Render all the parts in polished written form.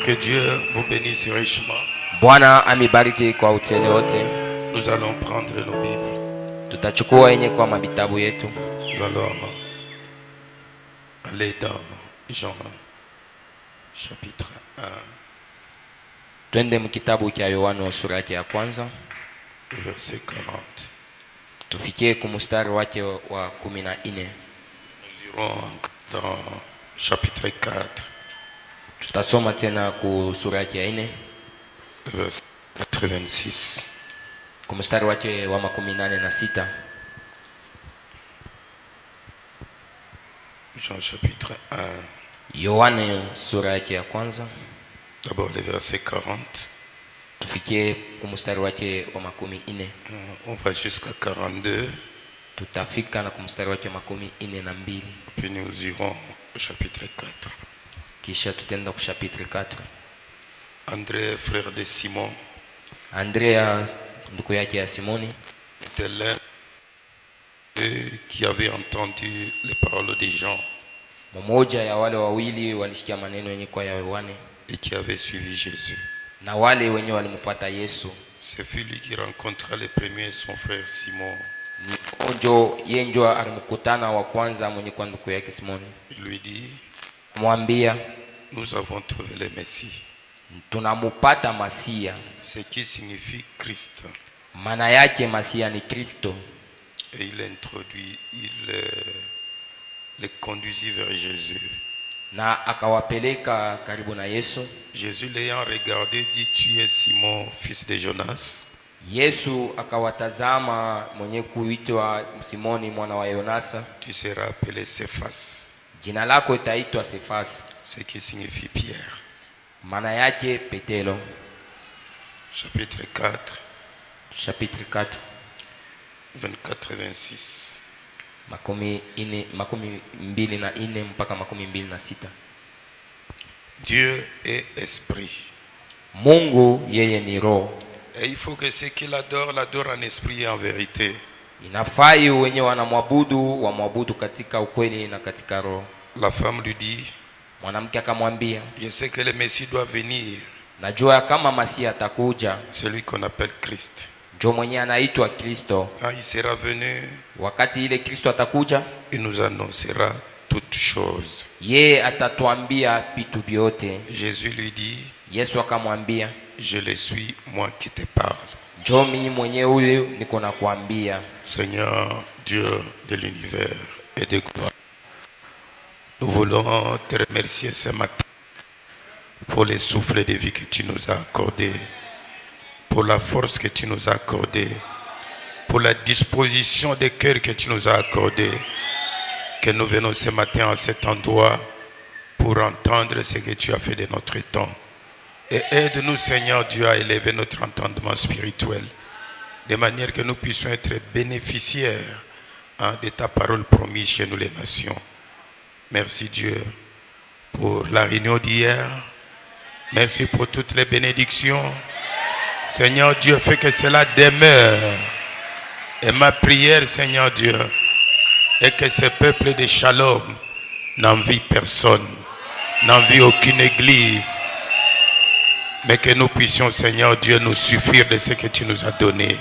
Que Dieu vous bénisse richement. Bwana amibariki kwa utele wote. Nous allons prendre nos Bibles. Tutachukua yenye kwa mabitabu yetu. Nous allons aller dans Jean chapitre 1. Twende mkitabu cha Yohana sura yake ya kwanza. Verset 40. Tufikie kumustari wake wa 14. Nous irons dans chapitre 4. Tutasoma tena ku sura yake ya 4. Verset 86. Kumustari wake wa 86. Jean chapitre 1. Yohana sura yake ya kwanza. D'abord le verset 40. Tufikie kumustari wake wa 14. On va jusqu'à 42. Tutafika na kumustari wake wa 42. Puis nous irons au chapitre 4. Kisha tutenda ku chapitre 4. André, frère de Simon, Andrea ndugu yake ya Simoni était l'un qui avait entendu les paroles des gens mmoja ya wale wawili walisikia maneno yenye kwa ya Yohane et qui avait suivi Jésus. na wale wenye walimfuata Yesu. C'est lui qui rencontra le premier son frère Simon. Yenjo alimkutana wa kwanza mwenye kwa ndugu yake Simoni. Il lui dit, Mwambia, nous avons trouvé le Messie. Tunamupata Masia. Ce qui signifie Christ. Maana yake Masia ni Kristo. Et il introduit, il les conduisit vers Jésus. Na akawapeleka karibu na Yesu. Jésus l'ayant regardé dit, tu es Simon, fils de Jonas. Yesu akawatazama mwenye kuitwa Simoni mwana wa Yonasa. Tu seras appelé Cephas. Jina lako itaitwa Cephas. Ce qui signifie Pierre. Maana yake Petelo. Chapitre 4. Chapitre 4. 24 et 26. Makumi 24 mpaka 26. Dieu est esprit. Mungu yeye ni roho. Et il faut que ceux qui l'adorent en esprit et en vérité. Inafai wenye wanamwabudu wamwabudu katika ukweli na katika roho. La femme lui dit, Mwanamke akamwambia, je sais que le Messie doit venir. najua kama Masia atakuja. Celui qu'on appelle Christ. Ndio mwenye anaitwa Kristo. Quand il sera venu, wakati ile Kristo atakuja, il nous annoncera toutes choses. yeye atatuambia vitu vyote. Jésus lui dit, Yesu akamwambia, je le suis, moi qui te parle. njoo mimi mwenyewe huyu niko nakuambia. Seigneur Dieu de l'univers et de gloire, nous voulons te remercier ce matin pour les souffles de vie que tu nous as accordés, pour la force que tu nous as accordée, pour la disposition de cœur que tu nous as accordée, que nous venons ce matin à cet endroit pour entendre ce que tu as fait de notre temps. Et aide-nous, Seigneur Dieu, à élever notre entendement spirituel, de manière que nous puissions être bénéficiaires de ta parole promise chez nous les nations. Merci Dieu pour la réunion d'hier. Merci pour toutes les bénédictions. Seigneur Dieu, fais que cela demeure. Et ma prière, Seigneur Dieu, est que ce peuple de Shalom n'envie personne, n'envie aucune église, mais que nous puissions, Seigneur Dieu, nous suffire de ce que tu nous as donné.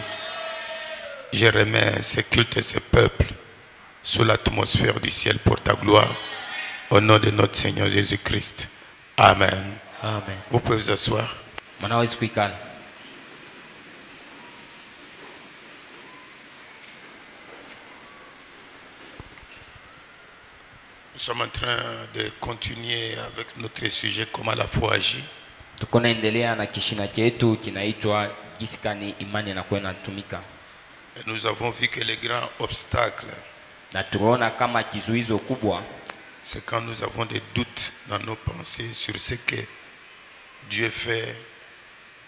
Je remets ce culte et ce peuple sous l'atmosphère du ciel pour ta gloire. Au nom de notre Seigneur Jésus-Christ. Amen. Amen. Vous pouvez vous asseoir. Mnaweza kuikala. Nous sommes en train de continuer avec notre sujet comment la foi agit. Tuko naendelea na kishina chetu kinaitwa jinsi gani imani inakuwa inatumika. Et nous avons vu que les grands obstacles, Na tunaona kama kizuizo kubwa c'est quand nous avons des doutes dans nos pensées sur ce que Dieu fait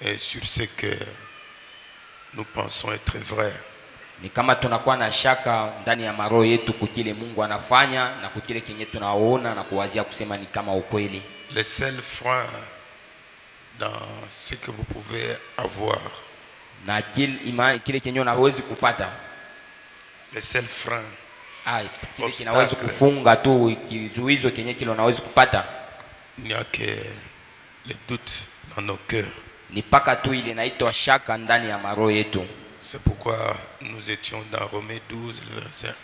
et sur ce que nous pensons être vrai. ni kama tunakuwa na shaka ndani ya maroho yetu kukile Mungu anafanya na kukile kenye tunaona na kuwazia kusema ni kama ukweli. Le seul frein dans ce que vous pouvez avoir, Na kile kenye unaweza kupata, le seul frein, kile kinaweza kufunga tu kizuizo kenye kile unaweza kupata, il n'y a que les doutes dans nos cœurs. Ni paka tu ile inaitwa shaka ndani ya maroho yetu. C'est pourquoi nous étions dans Romains 12, le verset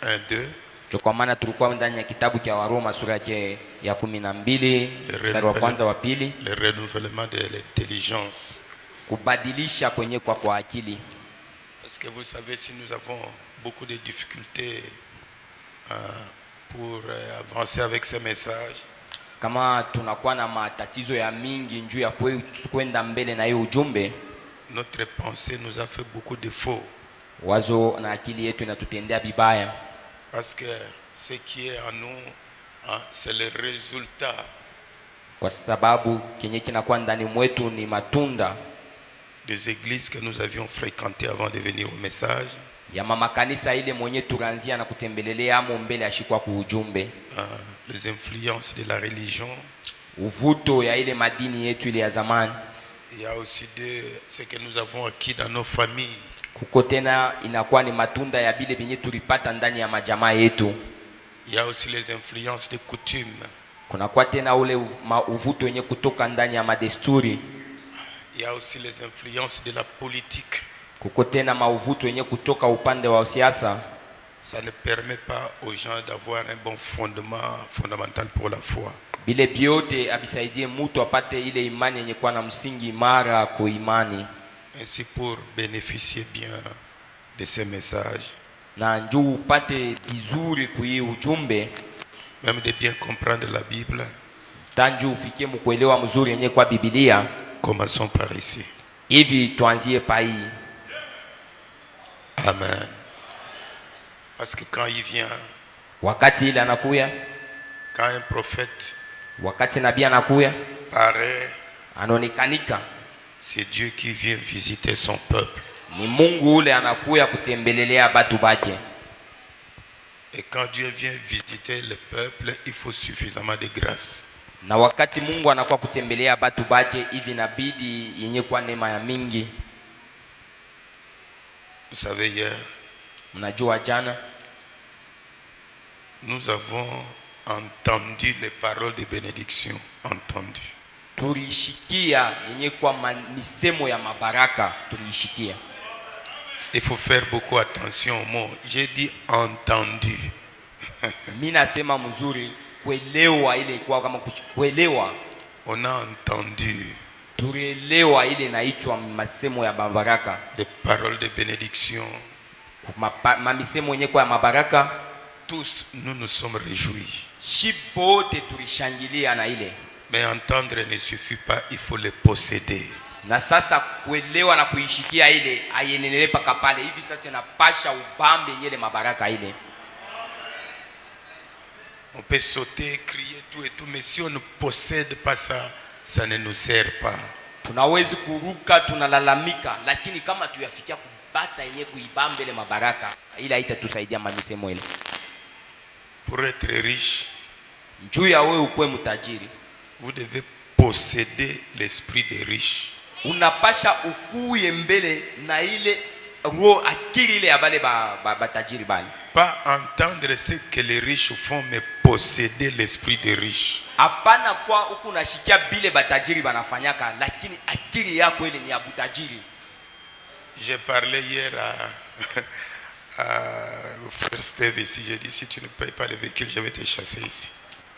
1-2. Kwa maana tulikuwa ndani ya kitabu cha Waroma sura yake ya 12 mstari wa kwanza wa pili. Le renouvellement de l'intelligence. Kubadilisha kwenye kwa akili. Parce que vous savez, si nous avons beaucoup de difficultés pour avancer avec ces messages, kama tunakuwa na matatizo ya mingi njuu ya kwenda mbele na hiyo ujumbe, notre pensée nous a fait beaucoup de faux. Wazo na akili yetu inatutendea bibaya. Parce que ce qui est en nous, c'est le résultat. Kwa sababu kenye kinakuwa ndani mwetu ni matunda des églises que nous avions fréquentées avant de venir au message. Ya mama kanisa ile mwenye turanzia na kutembelelea amo mbele ashikwa ku ujumbe. Les influences de la religion. Uvuto ya ile madini yetu ile ya zamani. Il y a aussi ce que nous avons acquis dans nos familles. Kuko tena inakuwa ni matunda ya bile benye tulipata ndani ya majamaa yetu. Il y a aussi les influences des coutumes. Kuna kwa tena ule uvuto yenye kutoka ndani ya madesturi. Il y a aussi les influences de la politique. Kuko tena mauvuto yenye kutoka upande wa siasa. Ça ne permet pas aux gens d'avoir un bon fondamental pour la foi. Bile biote abisaidie mtu apate ile imani yenye kwa na msingi imara kwa imani. Ainsi pour bénéficier bien de ces messages. Na njoo upate vizuri kui ujumbe. Même de bien comprendre la Bible. Tanju ufikie mkuelewa mzuri yenye kwa Biblia. Commençons par ici. Hivi tuanzie pai. Amen. Parce que quand il vient, wakati ile anakuya, quand un prophète, wakati nabii anakuya, paraît, anonekanika, c'est Dieu qui vient visiter son peuple. Ni Mungu ule anakuya kutembelelea batu bake. Et quand Dieu vient visiter le peuple, il faut suffisamment de grâce. Na wakati Mungu anakuwa kutembelea batu bake, hivi inabidi yenye kwa neema ya mingi. Vous savez, hier, mnajua jana, nous avons entendu les paroles de bénédiction. Entendu. Tulishikia yenye kwa misemo ya mabaraka, tulishikia. Il faut faire beaucoup attention au mot. J'ai dit entendu. Mimi nasema mzuri, kuelewa ile kwa kama kuelewa. On a entendu. Tuelewa ile inaitwa masemo ya mabaraka. Des paroles de bénédiction. Misemo yenye kwa mabaraka. Tous nous nous sommes réjouis. Shibote tulishangilia na ile. Mais entendre ne suffit pas, il faut les posséder. Na sasa kuelewa na kuishikia ile ayenelele paka pale hivi sasa inapasha ubambe nyele mabaraka ile. On peut sauter, crier tout et tout, mais si on ne possède pas ça, ça ne nous sert pas. Tunawezi kuruka, tunalalamika, lakini kama tuyafikia kubata yenye kuibambe ile mabaraka, ile haitatusaidia mamisemo ile. Pour être riche, njuu ya wewe ukue mtajiri, vous devez posséder l'esprit des riches. Unapasha ukuye mbele na ile roho akili ile ya bale batajiri bali. Pas entendre ce que les riches font, mais posséder l'esprit des riches. Hapana kwa huku nashikia bile batajiri banafanyaka, lakini akili yako ile ni ya butajiri. J'ai parlé hier au frère Steve ici. J'ai dit, si tu ne payes pas le véhicule, je vais te chasser ici.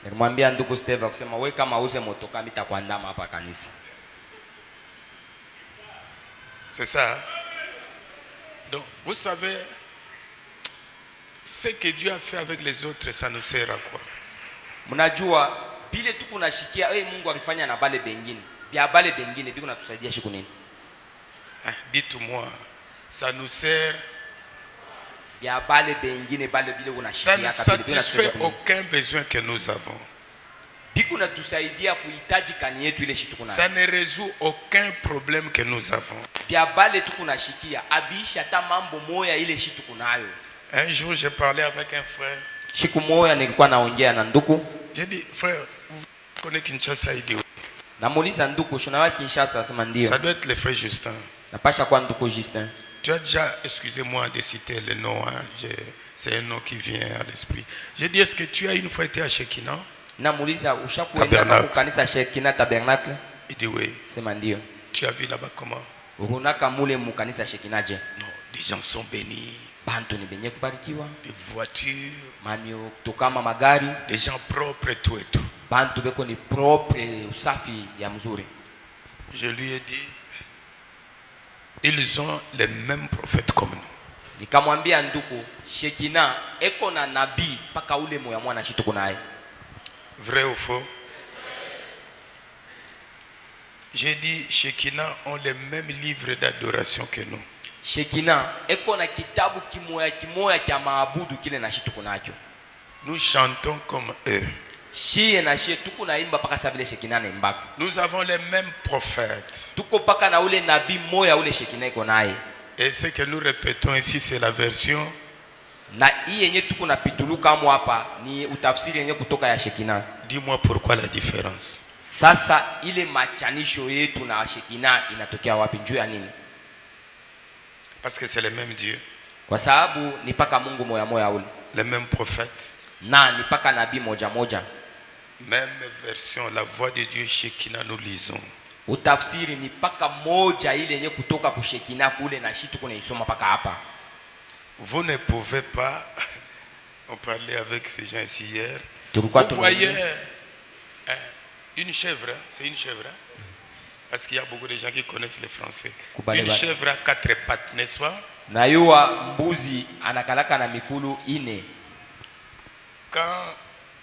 Nilimwambia ndugu Steve akisema wewe kama uze motoka nitakuandama hapa kanisa. C'est ça. Hein? Donc, vous savez, ce que Dieu a fait avec les autres, ça nous sert à quoi? Mnajua bile tu kunashikia Mungu alifanya na bale bengine. Bia bale bengine biko natusaidia shiku nini? Dites-moi, ça nous sert? Bia bale bengine bale bile kunashikia. Ça ne satisfait aucun besoin que nous avons. Biko natusaidia kuhitaji kani yetu ile shitu kuna. Ça ne résout aucun problème que nous avons. Bia bale tu kunashikia abiisha ta mambo moya ile shitu kunayo. Un jour, j'ai parlé avec un frère. Siku moja nilikuwa naongea na ndugu. J'ai dit, frère, vous connaissez Kinshasa idée? Namuuliza ndugu, unawa Kinshasa? Asema ndio. Ça doit être le frère Justin. Napasha kwa ndugu Justin. Tu as déjà, excusez-moi de citer le nom, hein, c'est un nom qui vient à l'esprit. J'ai dit, est-ce que tu as une fois été à Shekina? Namuuliza ushakuenda kwa kanisa Shekina Tabernacle? Il dit oui. Sema ndio. Tu as vu là-bas comment? Unaka mule mu kanisa Shekinaje. Non, des gens sont bénis. Bantu ni benye kubarikiwa. Des voitures. Mamio tokama magari. Des gens propres et tout et tout. Bantu beko ni propre usafi ya mzuri. Je lui ai dit, ils ont les mêmes prophètes comme nous. Nikamwambia nduku, Shekina eko na nabii paka ule moya mwana shi tuko naye. Vrai ou faux? J'ai dit, Shekina ont les mêmes livres d'adoration que nous. Shekina eko na kitabu kimoya kya maabudu kile na shi tuko nacho. Nous chantons comme eux. Shie na shie tuko naimba paka sa vile Shekina na imbaka. Nous avons les mêmes prophètes. Tuko paka na ule nabii moya ule Shekina iko naye. Et ce que nous répétons ici, c'est la version. Na hii yenye tuko na pituluka hapo hapa ni utafsiri yenye kutoka ya Shekina. Dis-moi pourquoi la différence. Sasa ile machanisho yetu na Shekina inatokea wapi, njoo ya nini? Parce que c'est le même Dieu. Kwa sababu ni paka Mungu moya moya ule. Les mêmes prophètes. Na ni paka nabii moja moja. Même version, la voix de Dieu Shekina nous lisons. Utafsiri ni paka moja ile yenye kutoka kushekina kule na shi tuko naisoma paka hapa. Vous ne pouvez pas, on parlait avec ces gens ici hier. Vous voyez une chèvre, c'est une chèvre. Parce qu'il y a beaucoup de gens qui connaissent le français. Une chèvre à 4 pattes, n'est-ce pas? Na yuwa mbuzi anakalaka na mikulu ine. Quand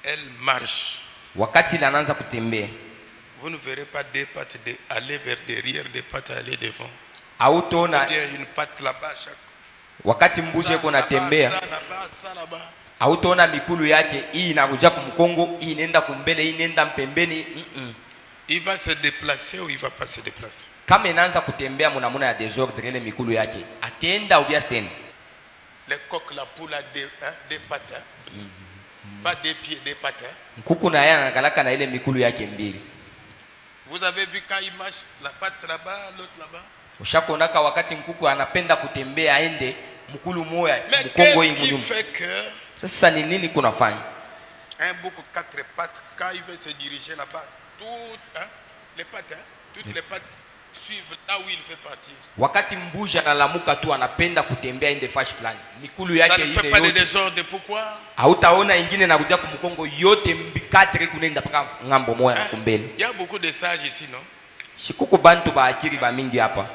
elle marche, wakati inaanza kutembea, vous ne verrez pas deux pattes aller vers derrière, deux pattes aller devant. Hautaona une patte là-bas chaque. Wakati mbuzi yuko natembea, hautaona mikulu yake hii inakuja kumkongo, hii inaenda kumbele, hii inaenda mpembeni. Il va se déplacer ou il va pas se déplacer? Kama inaanza kutembea mnamuna ya desordre ile mikulu yake, atenda au bien stand. Le coq, la poule a des pattes, pas des pieds, des pattes. Kuku na yeye anakalaka na ile mikulu yake mbili. Vous avez vu quand il marche, la patte là-bas, l'autre là-bas? Ushakonaka wakati nkuku anapenda kutembea aende mkulu moya mkongo hii mnyuma. Sasa ni nini kunafanya? Un bouc 4 pattes, quand il veut se diriger là-bas, toutes les pattes, toutes les pattes suivent là où il fait partir. Wakati mbuzi analamuka tu anapenda kutembea ende fashi fulani, mikulu yake ile yote. Ça ne fait pas de désordre, pourquoi? Hautaona ingine na kuja kumkongo yote mbikatre kunenda paka ngambo moya na kumbele. Il y a beaucoup de sages ici, non? Shikuku bantu ba akiri ba mingi hapa.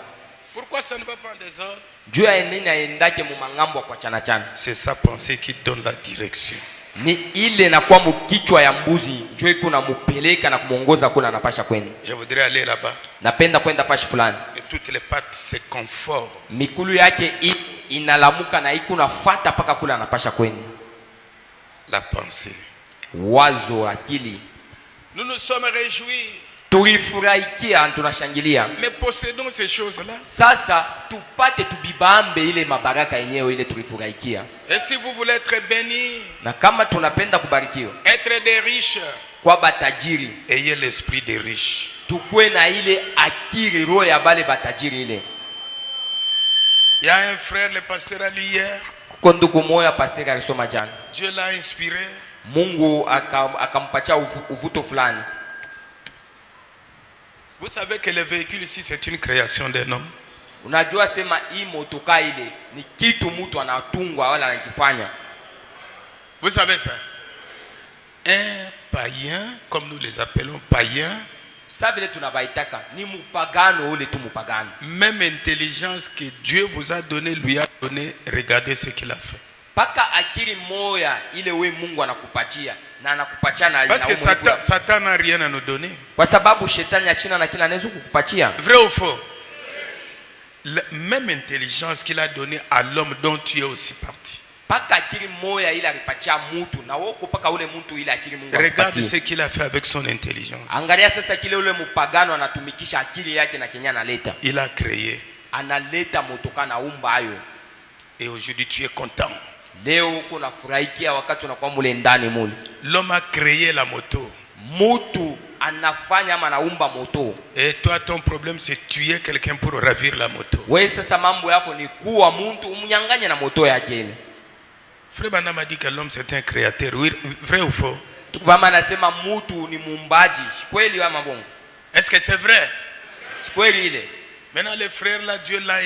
Pourquoi ça ne va pas en désordre? Juu ya nini aendake mu mangambo kwa chana chana? C'est sa pensée qui donne la direction. Ni ile na kwa mkichwa ya mbuzi njoo iko na mupeleka na kumuongoza kuna anapasha kwenda. Je voudrais aller là-bas. Napenda kwenda fashi fulani. Et toutes les pattes se conforment. Mikulu yake inalamuka na iko nafuata paka kula anapasha kwenda. La pensée. Wazo, akili. Nous nous sommes réjouis. Tulifurahikia, tunashangilia. Mais possédons ces choses-là. Sasa tupate tubibambe ile mabaraka yenyewe ile tulifurahikia. Et si vous voulez être bénis, na kama tunapenda kubarikiwa, être des riches, kwa batajiri, ayez l'esprit des riches. Tukue na ile akili roho ya bale batajiri ile. Il y a un frère, le pasteur a lu hier. Kuko ndugu moya pasteur alisoma jana. Dieu l'a inspiré. Mungu akampatia uvuto fulani. Vous savez que le véhicule ici c'est une création d'un homme. Unajua sema hii motoka ile ni kitu mtu anatungwa wala anakifanya. Vous savez ça? Un païen, comme nous les appelons païens, ça vile tunabaitaka ni mupagano ule tu mupagano. Même intelligence que Dieu vous a donné, lui a donné, regardez ce qu'il a fait. Paka akili moya ile we Mungu anakupatia na anakupatia na parce que Satan n'a rien à nous donner. Kwa sababu shetani achina na kila anaweza kukupatia. Vrai ou faux? La même intelligence qu'il a donnée à l'homme dont tu es aussi parti. Paka akili moya ile alipatia mtu na woko paka ule mtu ile akili Mungu anakupatia. Regarde ce qu'il a fait avec son intelligence. Angalia sasa kile ule mpagano anatumikisha akili yake na Kenya analeta. Il a créé. Analeta motoka na umba hayo. Et aujourd'hui tu es content. Leo uko nafurahikia wakati unakuwa mule ndani mule. L'homme a créé la moto. Mutu anafanya ama anaumba moto. Et toi ton problème c'est tuer quelqu'un pour ravir la moto. Wewe sasa mambo yako ni kuwa mtu umnyanganye na moto yake ile. Frère Bana m'a dit que l'homme c'est un créateur. Oui, vrai ou faux? Tukubama anasema mtu ni muumbaji. Kweli ama bongo? Est-ce que c'est vrai? Sikweli ile. Maintenant les frères là, Dieu l'a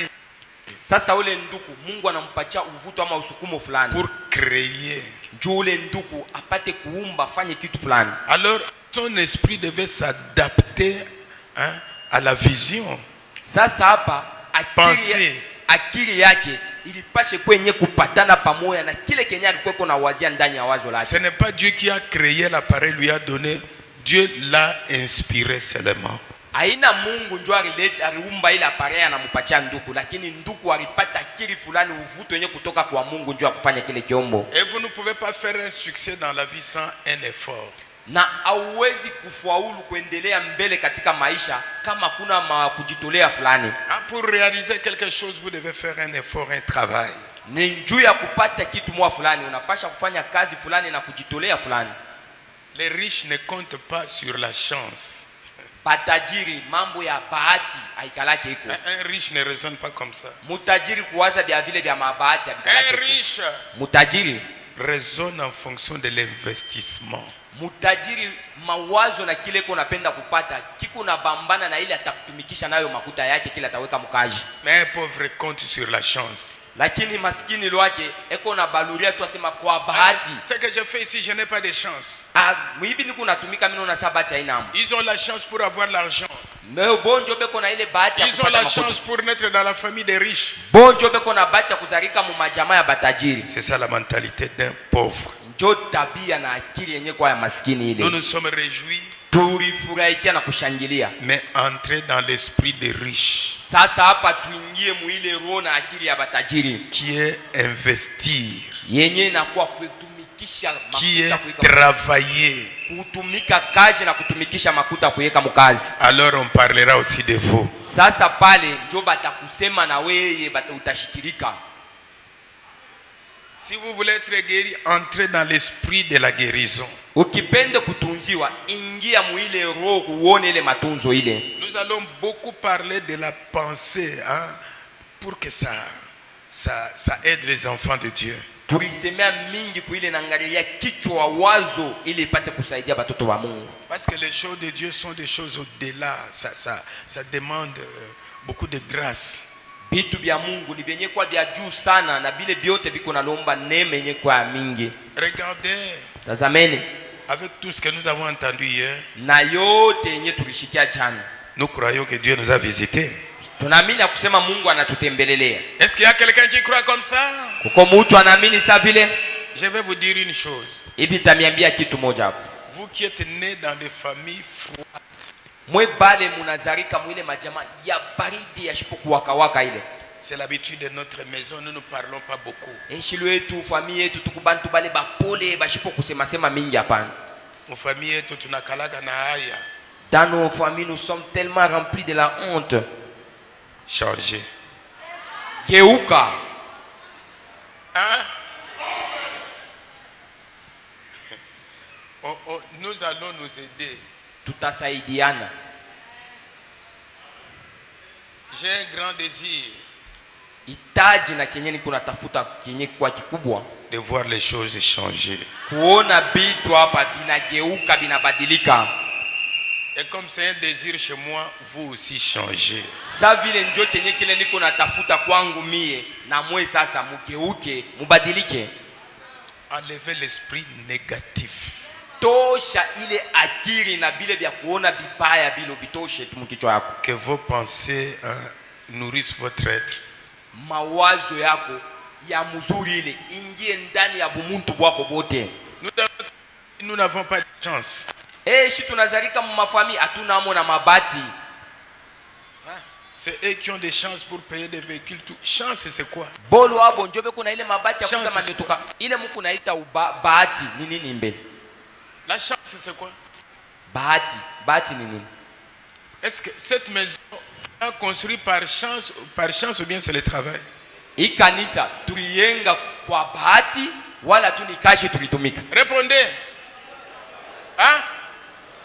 Sasa ule nduku Mungu anampatia uvuto ama usukumo fulani pour créer. Juu ule nduku apate kuumba fanye kitu fulani. Alors son esprit devait s'adapter, hein, à la vision. Sasa hapa akili yake ilipashe kwenye kupatana pamoja na kile kenye alikuwa na wazia ndani ya wazo lake. Ce n'est pas Dieu qui a créé l'appareil, lui a donné. Dieu l'a inspiré seulement. Aina Mungu ndio aliumba ile appareil anampatia nduku, lakini nduku alipata akili fulani uvuto wenye kutoka kwa Mungu ndio akufanya kile kiombo. Et vous ne pouvez pas faire un succès dans la vie sans un effort. Na hauwezi kufaulu kuendelea mbele katika maisha kama kuna kujitolea fulani. Pour réaliser quelque chose, vous devez faire un effort, un travail. Ni juu ya kupata kitu mwa fulani unapasha kufanya kazi fulani na kujitolea fulani. Les riches ne comptent pas sur la chance. Batajiri mambo ya bahati haikalake iko. Un riche ne raisonne pas comme ça. Mutajiri kuwaza vya vile vya mabahati habikalake. Un riche mutajiri raisonne en fonction de l'investissement. Mutajiri mawazo na kile unapenda kupata kiko na bambana na ile atakutumikisha nayo makuta yake kila ataweka mkaji. Mais un pauvre compte sur la chance. Lakini maskini lwake eko na baluria tu asema kwa bahati. Ce que je fais ici, je n'ai pas de chance. Mwibi niko natumika mimi na sabati haina. Ils ont la chance pour avoir l'argent. Mais bonjo beko na ile bahati ya kupata makuta. Ils ont la chance pour naître dans la famille des riches. Bonjo beko na bahati ya kuzalika mu majamaa ya batajiri. C'est ça la mentalité d'un pauvre. Ndio tabia na akili yenyewe kwa ya maskini ile. Nous nous sommes réjouis. Tulifurahikia na kushangilia. Mais entrer dans l'esprit des riches. Sasa hapa tuingie muile roho na akili ya batajiri. Qui est investir. Yenye na kwa kutumikisha makuta qui est travailler. Kutumika kazi na kutumikisha makuta kuweka mkazi. Alors on parlera aussi de vous. Sasa pale ndio batakusema na wewe utashikirika. Si vous voulez être guéri, entrez dans l'esprit de la guérison. Ukipende kutunziwa ingia muile roho uone ile matunzo ile. Nous allons beaucoup parler de la pensée, hein, pour que ça aide les enfants de Dieu. Tulisemea mingi kuile naangalia kichwa wazo ili ipate kusaidia watoto wa Mungu. Parce que les choses de Dieu sont des choses au-delà, ça demande beaucoup de grâce. Bitu bya Mungu ni vyenye kwa vya juu sana na bile byote biko nalomba neema yenye kwa mingi. Regardez. Tazameni. Avec tout ce que nous avons entendu hier. Na yote yenye tulishikia jana. Nous croyons que Dieu nous a visités. Tunaamini kusema Mungu anatutembelelea. Est-ce qu'il y a quelqu'un qui croit comme ça? Kuko mtu anaamini sa vile? Je vais vous dire une chose. Hivi tamiambia kitu moja hapo. Vous qui êtes nés dans des familles froides. Mwe bale munazarika mwile majama ya baridi ya shipokuwaka waka ile. C'est l'habitude de notre maison, nous ne parlons pas beaucoup. Eshilo yetu, famille yetu, tukubantu bale bapole bashipo kusema sema mingi hapana. Mu famille yetu tunakalaga na haya. Dans nos familles, nous sommes tellement remplis de la honte. Changer. Geuka. Hein? Nous allons nous aider. Tutasaidiana. J'ai un grand désir. Itaji na kenye niko natafuta kenye kwa kikubwa. De voir les choses changer. Kuona bitu hapa binageuka binabadilika. Et comme c'est un désir chez moi, vous aussi changez. Sa vile njo kenye kile niko natafuta kwangu mie na mwe sasa mugeuke, mubadilike. Enlevez l'esprit négatif. Tosha ile akili na bile vya kuona bibaya bilo bitoshe tu mkichwa yako. Que vos pensées nourrissent votre être. Mawazo yako ya mzuri ile ingie ndani ya bumuntu bwako bote. Nous n'avons pas de chance. Shi tunazalika mu mafami hatuna amo na mabati. C'est eux qui ont des chances pour payer des véhicules. Chance c'est quoi? Bolo abo njobe kuna ile mabati ya kuza mametoka. Ile mku naita bahati ni nini mbele? La chance c'est quoi? Bahati ni nini? Est-ce que cette maison est construite par chance ou bien c'est le travail? Hii kanisa tuliyenga kwa bahati wala tu ni kashi tulitumika? Répondez. Hein?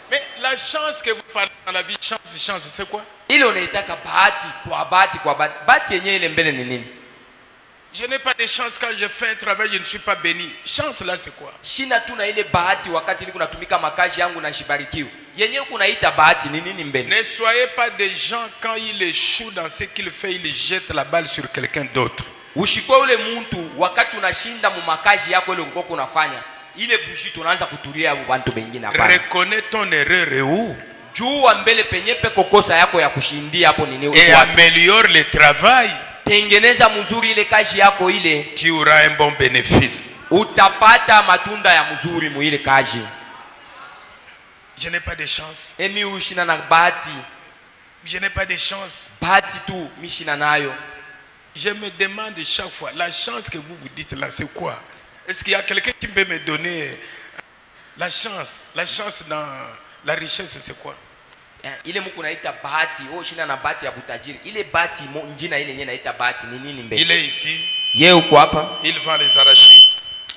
Mais la chance que vous parlez dans la vie, chance, c'est quoi? Ile unaitaka bahati kwa bahati. Bahati yenyewe ile mbele ni nini? Je n'ai pas de chance quand je fais un travail, je ne suis pas béni. Chance là c'est quoi? Shina tu na ile bahati wakati niko natumika makazi yangu na shibarikiwa. Yenyewe kunaita bahati ni nini mbele? Ne soyez pas des gens quand il échoue dans ce qu'il fait, il jette la balle sur quelqu'un d'autre. Ushikwe ule mtu wakati unashinda mu makazi yako ile uko unafanya. Ile bushi tunaanza kutulia watu wengine hapa. Reconnais ton erreur et où? Jua mbele penye peko kosa yako ya kushindia hapo nini? Et améliore le travail. Tengeneza mzuri ile kazi yako ile. Tu auras un bon bénéfice. Utapata matunda ya mzuri mu ile kazi. Je n'ai pas de chance. Emi ushina na bahati. Je n'ai pas de chance. Bahati tu mishina nayo. Je me demande chaque fois, la chance que vous vous dites là, c'est quoi? Est-ce qu'il y a quelqu'un qui peut me donner la chance? La chance dans la richesse, c'est quoi? Ile muku naita bahati, shina na bahati ya butajiri. Ile bahati njina ile yenye naita bahati ni nini mbele? Il est ici. Yeye uko hapa. Il vend les arachides.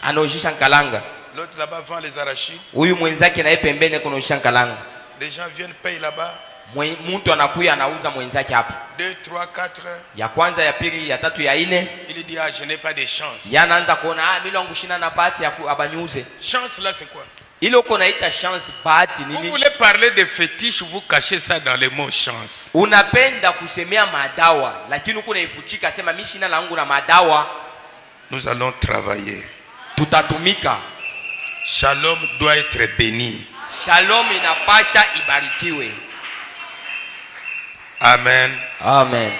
Anaojisha nkalanga. L'autre là-bas vend les arachides. Huyu mwenzake naye pembeni kunaojisha nkalanga. Les gens viennent payer là-bas. Mtu anakuya anauza mwenzake hapa. 2, 3, 4. Ya kwanza, ya pili, ya tatu, ya ine. Il dit ah je n'ai pas de chance. Yanaanza kuona mimi langu shina na bahati ya abanyuze. Chance là c'est quoi? Ile uko naita chance bahati nini? Vous voulez parler de fétiche, vous cachez ça dans les mots chance. Unapenda kusemea madawa lakini uko naifuchika sema mimi shina langu na madawa. Nous allons travailler. Tutatumika. Shalom doit être béni. Shalom inapasha ibarikiwe. Amen. Amen.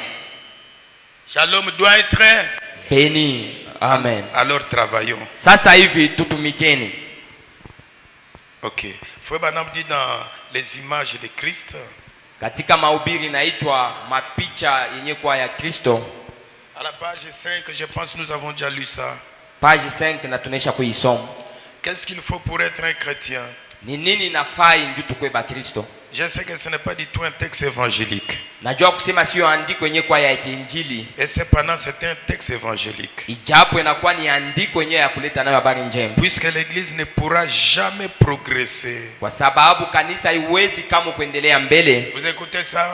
Shalom doit être béni. Amen. Alors travaillons. Sasa hivi tutumikeni. Ok. Frère Branham dit dans les images de Christ. Katika mahubiri naitwa mapicha yenye kwa ya Kristo. À la page 5, je pense nous avons déjà lu ça. Page 5 na tunaisha kuisoma. Qu'est-ce qu'il faut pour être un chrétien? Ni nini nafai ndio tukwe ba Kristo? Je sais que ce n'est pas du tout un texte évangélique. Najua kusema sio andiko yenye kwa ya Injili. Et cependant c'est un texte évangélique. Ijapo inakuwa ni andiko yenye ya kuleta nayo habari njema. Puisque l'église ne pourra jamais progresser. Kwa sababu kanisa haiwezi kama kuendelea mbele. Vous écoutez ça?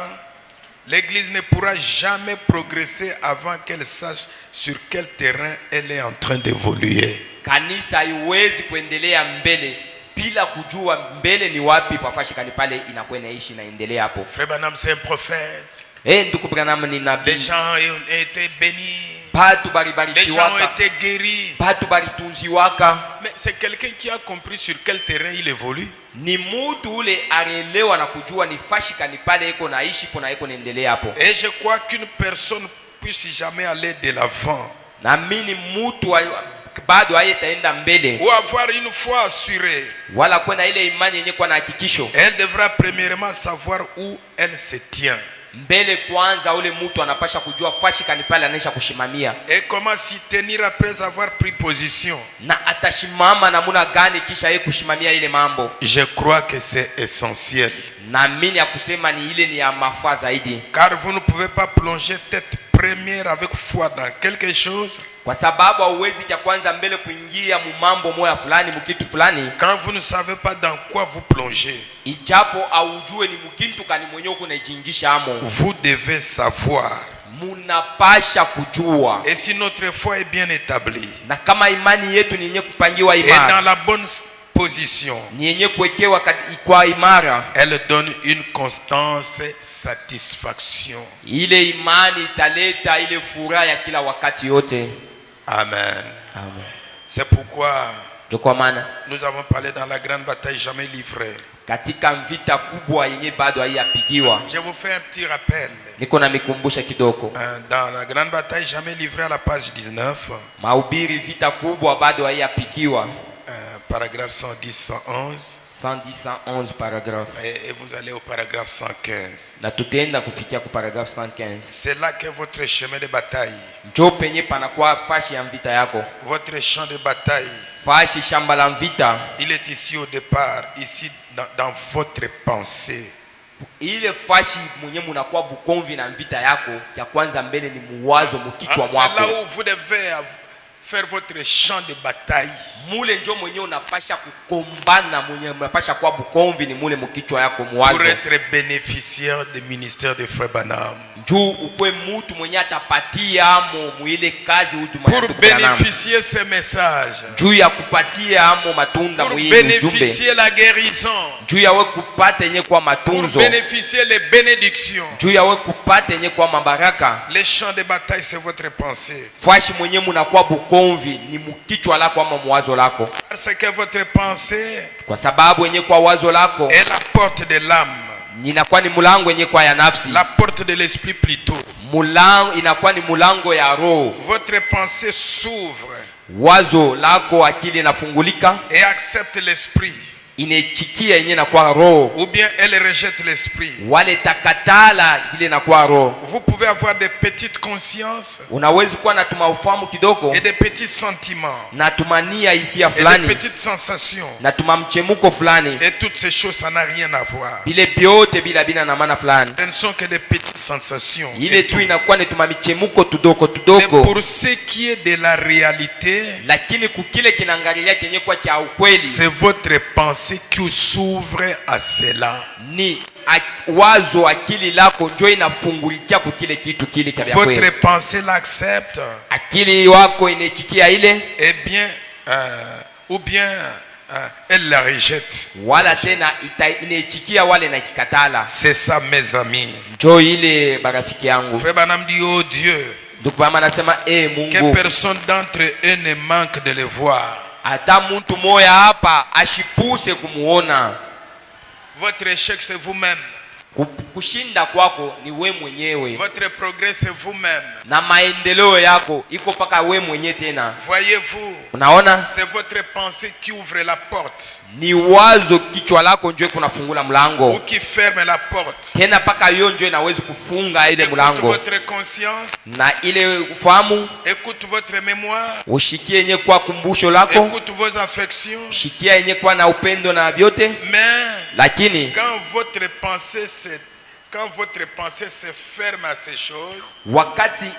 L'église ne pourra jamais progresser avant qu'elle sache sur quel terrain elle est en train d'évoluer. Kanisa haiwezi kuendelea mbele bila kujua mbele ni wapi pafashi kani pale inakuwa inaishi na endelea hapo. Frère Branham c'est un prophète. Ndugu Branham ni nabii. Les gens ont été bénis. Batu Les gens ont été guéris. Batu baritunziwaka. Mais c'est quelqu'un qui a compris sur quel terrain il évolue. Ni mtu ule arelewa na kujua ni fashi kani pale iko naishi pona iko naendelea hapo. Et je crois qu'une personne puisse jamais aller de l'avant. Na mimi mtu bado hayataenda mbele. Ou avoir une foi assurée. Wala kwenda ile imani yenye kwa na hakikisho. Elle devra premièrement savoir où elle se tient. Mbele kwanza ule mtu anapasha kujua fashi kani pale anaisha kushimamia. Et comment s'y tenir après avoir pris position. Na atashimama namuna gani kisha yeye kushimamia ile mambo. Je crois que c'est essentiel. Na mimi ya kusema ni ile ni ya mafaa zaidi. Car vous ne pouvez pas plonger tête première avec foi dans quelque chose. Kwa sababu hauwezi cha kwanza mbele kuingia mu mambo moya fulani mkitu fulani. Quand vous ne savez pas dans quoi vous plongez. Ijapo aujue ni mkintu kani mwenyewe kunajingisha amo. Vous devez savoir. Munapasha kujua. Et si notre foi est bien établie. Na kama imani yetu ni yenye kupangiwa imara. Et dans la bonne position. Ni yenye kuwekewa kwa imara. Elle donne une constance satisfaction. Ile imani italeta ile furaha ya kila wakati yote. Amen. Amen. C'est pourquoi nous avons parlé dans la grande bataille jamais livrée. Katika vita kubwa yenye bado haiyapigiwa. Je vous fais un petit rappel. Niko na mikumbusha kidogo. Dans la grande bataille jamais livrée à la page 19. Mahubiri vita kubwa bado haiyapigiwa. Paragraphe 110 111. 110 111 paragraphe. Et vous allez au paragraphe 115. Na tutaenda kufikia ku paragraphe 115. C'est là que votre chemin de bataille. Njo penye panakuwa fashi ya vita yako. Votre champ de bataille. Fashi shamba la vita. Il est ici au départ, ici dans votre pensée. Ile fashi mwenye munakuwa bukonvi na vita yako ya kwanza mbele ni muwazo mkichwa mwako. C'est là où vous devez faire votre champ de bataille. Mule njo mwenye unapasha kukombana, mwenye unapasha kwa bukomvi ni mule mukichwa yako mwazo. Pour être bénéficiaire du ministère de Frère Branham. Juu ukwe mutu mwenye atapatia amo muile kazi utu pour bénéficier ce message. Juu ya kupatia amo matunda pour muile bénéficier la guérison. Juu ya we kupata yenye kwa matunzo. Pour bénéficier les bénédictions. Juu ya we kupata yenye kwa mabaraka. Les champs de bataille c'est votre pensée. Fashi mwenye munakuwa bukomvi ni mukichwa lako ama mwazo lako. Parce que votre pensée kwa sababu yenye kwa wazo lako est la porte de l'âme. Inakuwa ni mulango yenye kwa ya nafsi. La porte de l'esprit plutôt. Mulango inakuwa ni mulango ya roho. Votre pensée s'ouvre. Wazo lako akili inafungulika. Et accepte l'esprit. Inechikia yenye na kwa roho. Ou bien elle rejette l'esprit. Wale takatala ile na kwa roho. Vous pouvez avoir des petites consciences. Unaweza kuwa na tumaufahamu kidogo. Et des petits sentiments. Na tumania hisia fulani. Et des petites sensations. Na tumamchemuko fulani. Et toutes ces choses ça n'a rien à voir. Bile biote bila bina na maana fulani. Ce ne sont que des petites sensations. Ile tu inakuwa ni tumamichemuko tudoko tudoko. Mais pour ce qui est de la réalité, lakini kukile kinaangalia kenye kwa cha ukweli, c'est votre pensée qui s'ouvre à cela. Ni wazo akili lako ndio inafungulikia kukile kitu kile cha kweli. Votre pensée l'accepte. Akili wako inechikia ile. Eh bien, ou bien elle la rejette. Wala tena inechikia wale na kikatala. C'est ça mes amis. Ndio ile barafiki yangu. Frère Branham dit oh Dieu. Donc mama anasema Mungu. Que personne d'entre eux ne manque de le voir. Hata mtu moya hapa ashipuse kumuona. Votre échec c'est vous-même. Kushinda kwako ni we mwenyewe. Votre progrès c'est vous-même. Na maendeleo yako iko paka we mwenyewe tena. Voyez-vous? Unaona? C'est votre pensée qui ouvre la porte. Ni wazo kichwa lako ndio kunafungula mlango. Ou qui ferme la porte. Tena paka hiyo ndio inaweza kufunga ile mlango. Écoute votre conscience. Na ile ufahamu. Écoute votre mémoire. Ushikie yenye kwa kumbusho lako. Écoute vos affections. Shikia yenye kwa na upendo na vyote. Mais lakini quand votre pensée se ferme à ces choses, wakati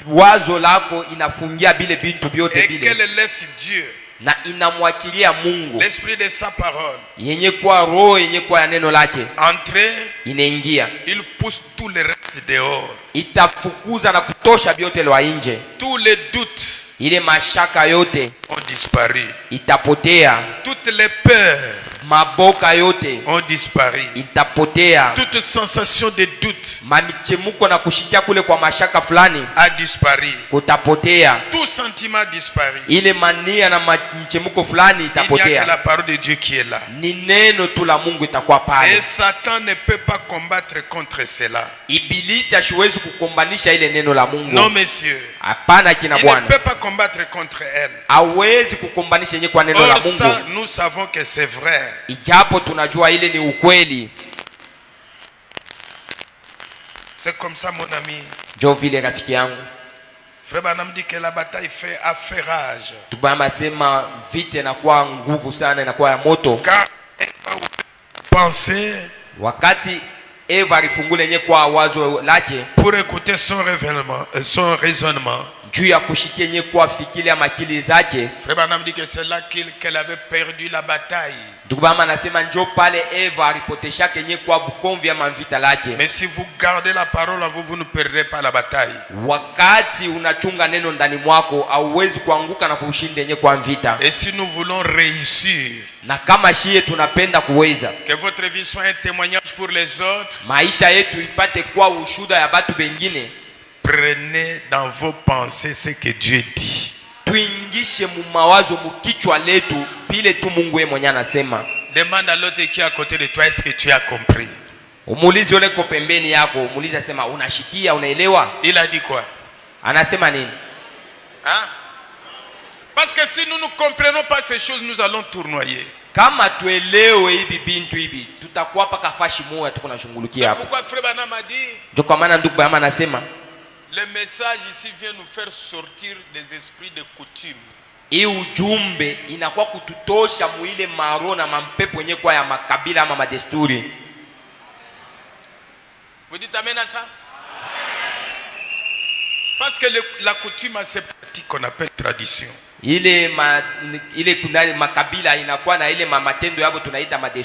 wazo lako inafungia bile vitu vyote bile, et qu'elle laisse Dieu, na inamwachilia Mungu, l'esprit de sa parole, yenye kwa roho yenye kwa neno lake, entrer, inaingia, il pousse tout le reste dehors, itafukuza na kutosha vyote lwa nje. Tous les doutes, ile mashaka yote ont disparu, itapotea. Toutes les peurs, maboka yote ont disparu, itapotea. Toute sensation de doute, mamichemuko na kushikia kule kwa mashaka fulani, a disparu, kutapotea. Tout sentiment disparu, ile mania na mchemuko fulani itapotea. Il n'y a que la parole de Dieu qui est là. Ni neno tu la Mungu itakuwa pale. Et Satan ne peut pas combattre contre cela. Ibilisi hasiwezi kukombanisha ile neno la Mungu. Non monsieur. Hapana kina Bwana. Il ne peut pas combattre contre elle. Hawezi kukombanisha yenye kwa neno la Mungu. Ça, nous savons que c'est vrai. Ijapo tunajua ile ni ukweli. C'est comme ça mon ami. Jo vile rafiki yangu. Frère Branham dit que la bataille a fait rage. Tubama sema vita inakuwa nguvu sana, inakuwa ya moto. Quand Eva pensait, wakati Eva alifungula yenye kwa wazo lake, pour écouter son raisonnement, juu ya kushikia yenye kwa fikiri ama akili zake. Frère Branham dit que c'est là qu'elle avait perdu la bataille. Ndubama anasema njoo pale Eva alipotesha kenye kwa bukomvi ama vita lake. Mais si vous gardez la parole en vous, vous ne perdrez pas la bataille. Wakati unachunga neno ndani mwako, hauwezi kuanguka na kushinda yenye kwa vita. Et si nous voulons réussir, na kama shie tunapenda kuweza, que votre vie soit un témoignage pour les autres, maisha yetu ipate kwa ushuhuda ya batu bengine, prenez dans vos pensées ce que Dieu dit. Tuingishe mu mawazo mukichwa letu pile tu Mungu yeye mwenyewe anasema. Demande à l'autre qui est à côté de toi, est-ce que tu as compris? Umuulize yule ko pembeni yako, umuulize asema unashikia, unaelewa? Il a dit quoi? Anasema nini? Hein? Parce que si nous ne comprenons pas ces choses, nous allons tournoyer. Kama tuelewe hivi bintu hivi, tutakuwa paka fashi moja tuko nashungulukia hapa. C'est pourquoi Frère Branham a dit, ndio kwa maana ndugu Branham anasema le message ici vient nous faire sortir des esprits de coutume. Hii ujumbe inakuwa kututosha muile maro na mampepo yenye kwa ya makabila ama madesturi. Vous dites amen à ça? Parce que la coutume a ses pratiques. qu'on appelle tradition. ile makabila inakuwa na ile matendo yabo tunaita madesturi.